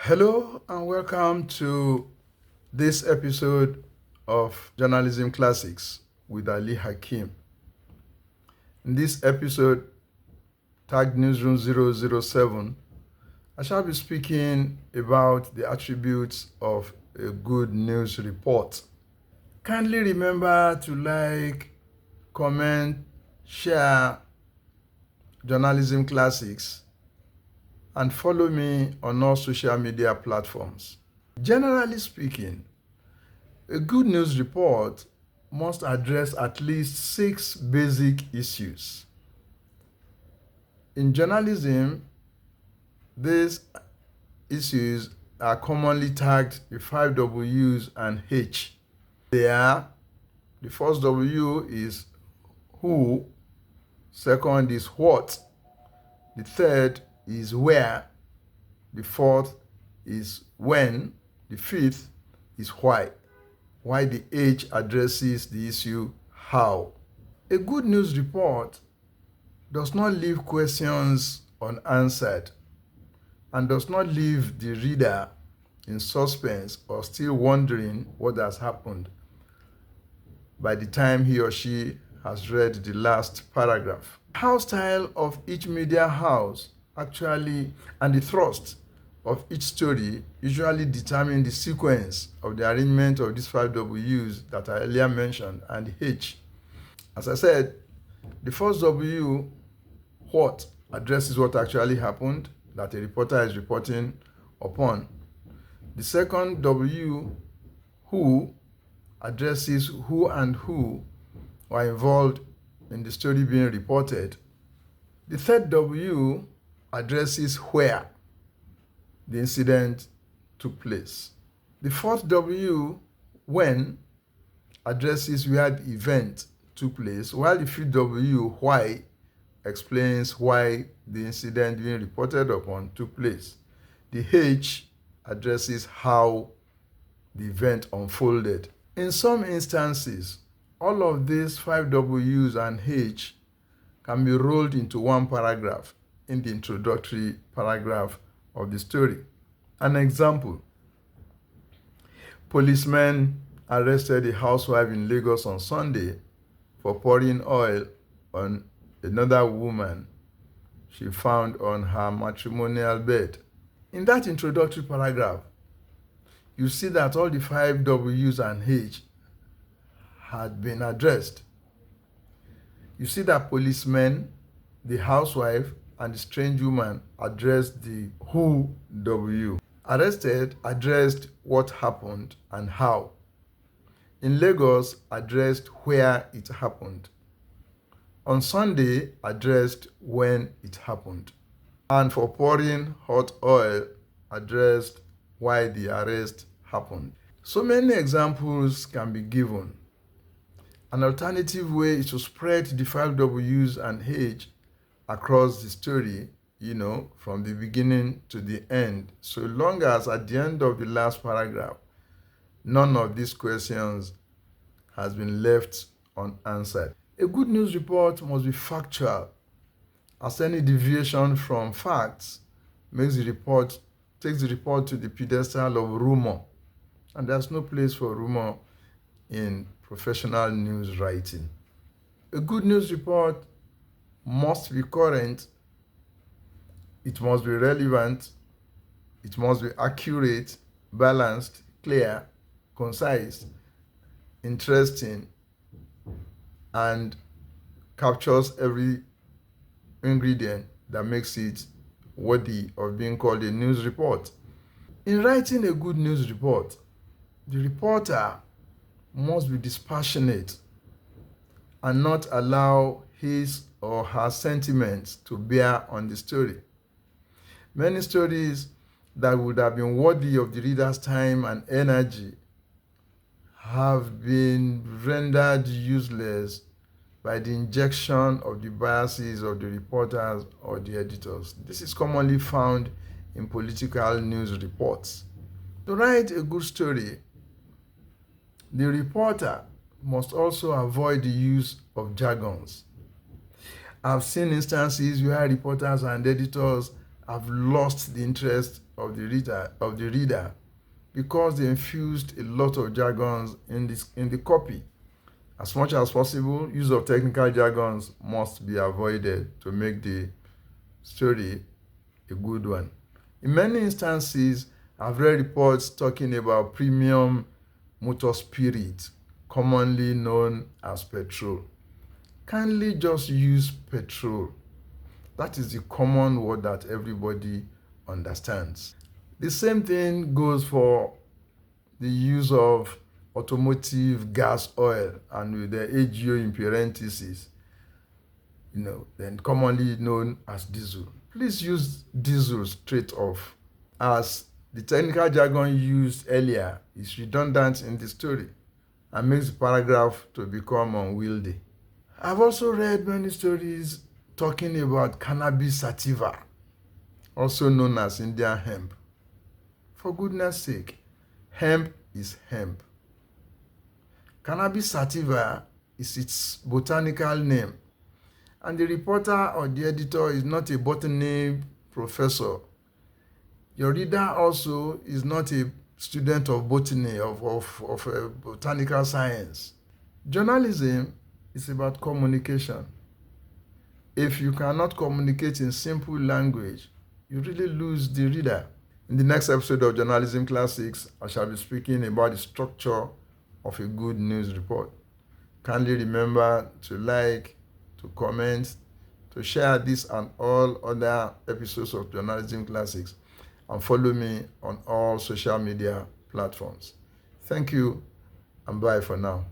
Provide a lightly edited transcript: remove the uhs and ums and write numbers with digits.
Hello and welcome to this episode of Journalism Classics with Ali Hakim. In this episode, tagged Newsroom 007, I shall be speaking about the attributes of a good news report. Kindly remember to like, comment, share Journalism Classics, and follow me on all social media platforms. Generally speaking, a good news report must address at least 6 basic issues. In journalism, these issues are commonly tagged with 5 W's and H. They are: the first W is who, second is what, the third is where, the fourth is when, the fifth is why. Why the H addresses the issue how. A good news report does not leave questions unanswered and does not leave the reader in suspense or still wondering what has happened by the time he or she has read the last paragraph. House style of each media house actually and the thrust of each story usually determine the sequence of the arrangement of these 5 W's that I earlier mentioned and the H. As I said, the first W, what, addresses what actually happened that a reporter is reporting upon. The second W, who, addresses who and who were involved in the story being reported. The third W addresses where the incident took place. The fourth W, when, addresses where the event took place, while the fifth W, why, explains why the incident being reported upon took place. The H addresses how the event unfolded. In some instances, all of these 5 W's and H can be rolled into one paragraph in the introductory paragraph of the story. An example: policemen arrested a housewife in Lagos on Sunday for pouring oil on another woman she found on her matrimonial bed. In that introductory paragraph, you see that all the 5 W's and H had been addressed. You see that policemen, the housewife, and the strange woman addressed the who W. Arrested addressed what happened and how. In Lagos, addressed where it happened. On Sunday, addressed when it happened. And for pouring hot oil, addressed why the arrest happened. So many examples can be given. An alternative way is to spread the 5 W's and H across the story, from the beginning to the end, so long as at the end of the last paragraph, none of these questions has been left unanswered. A good news report must be factual, as any deviation from facts takes the report to the pedestal of rumor, and there's no place for rumor in professional news writing. A good news report must be current, it must be relevant, it must be accurate, balanced, clear, concise, interesting, and captures every ingredient that makes it worthy of being called a news report. In writing a good news report, the reporter must be dispassionate and not allow his or her sentiments to bear on the story. Many stories that would have been worthy of the reader's time and energy have been rendered useless by the injection of the biases of the reporters or the editors. This is commonly found in political news reports. To write a good story, the reporter must also avoid the use of jargons. I've seen instances where reporters and editors have lost the interest of the reader because they infused a lot of jargons in the copy. As much as possible, use of technical jargons must be avoided to make the story a good one. In many instances, I've read reports talking about premium motor spirit, commonly known as petrol. Kindly just use petrol. That is the common word that everybody understands. The same thing goes for the use of automotive gas oil and with the AGO in parentheses, then commonly known as diesel. Please use diesel straight off, as the technical jargon used earlier is redundant in the story and makes the paragraph to become unwieldy. I've also read many stories talking about cannabis sativa, also known as Indian hemp. For goodness sake, hemp is hemp. Cannabis sativa is its botanical name, and the reporter or the editor is not a botany professor. Your reader also is not a student of botany, of botanical science. Journalism is about communication. If you cannot communicate in simple language, you really lose the reader. In the next episode of Journalism Classics, I shall be speaking about the structure of a good news report. Kindly remember to like, to comment, to share this and all other episodes of Journalism Classics, and follow me on all social media platforms. Thank you, and bye for now.